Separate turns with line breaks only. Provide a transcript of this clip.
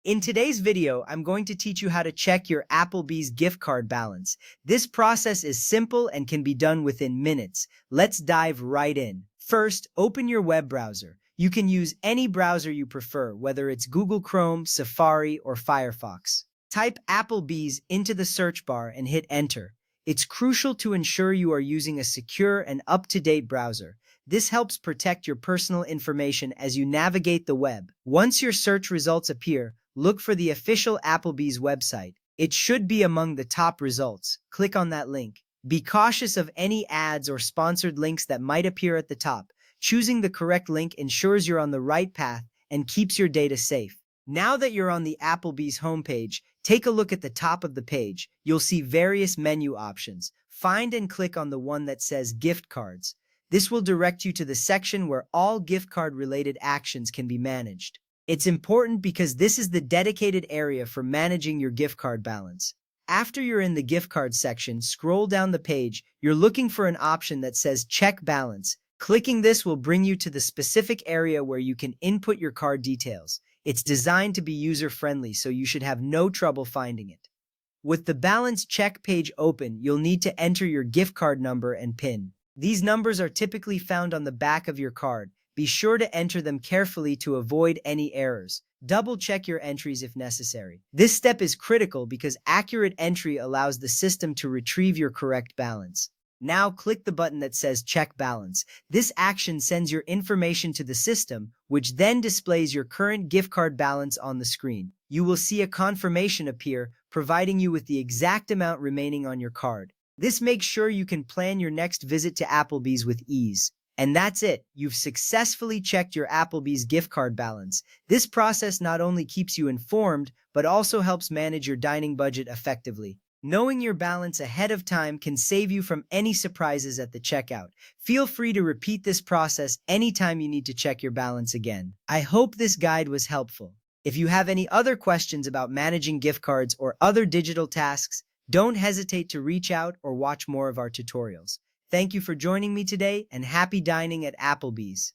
In today's video, I'm going to teach you how to check your Applebee's gift card balance. This process is simple and can be done within minutes. Let's dive right in. First, open your web browser. You can use any browser you prefer, whether it's Google Chrome, Safari, or Firefox. Type Applebee's into the search bar and hit enter. It's crucial to ensure you are using a secure and up-to-date browser. This helps protect your personal information as you navigate the web. Once your search results appear, look for the official Applebee's website. It should be among the top results. Click on that link. Be cautious of any ads or sponsored links that might appear at the top. Choosing the correct link ensures you're on the right path and keeps your data safe. Now that you're on the Applebee's homepage, take a look at the top of the page. You'll see various menu options. Find and click on the one that says Gift Cards. This will direct you to the section where all gift card-related actions can be managed. It's important because this is the dedicated area for managing your gift card balance. After you're in the gift card section, scroll down the page. You're looking for an option that says Check Balance. Clicking this will bring you to the specific area where you can input your card details. It's designed to be user-friendly, so you should have no trouble finding it. With the balance check page open, you'll need to enter your gift card number and PIN. These numbers are typically found on the back of your card. Be sure to enter them carefully to avoid any errors. Double-check your entries if necessary. This step is critical because accurate entry allows the system to retrieve your correct balance. Now click the button that says Check Balance. This action sends your information to the system, which then displays your current gift card balance on the screen. You will see a confirmation appear, providing you with the exact amount remaining on your card. This makes sure you can plan your next visit to Applebee's with ease. And that's it. You've successfully checked your Applebee's gift card balance. This process not only keeps you informed, but also helps manage your dining budget effectively. Knowing your balance ahead of time can save you from any surprises at the checkout. Feel free to repeat this process anytime you need to check your balance again. I hope this guide was helpful. If you have any other questions about managing gift cards or other digital tasks, don't hesitate to reach out or watch more of our tutorials. Thank you for joining me today, and happy dining at Applebee's.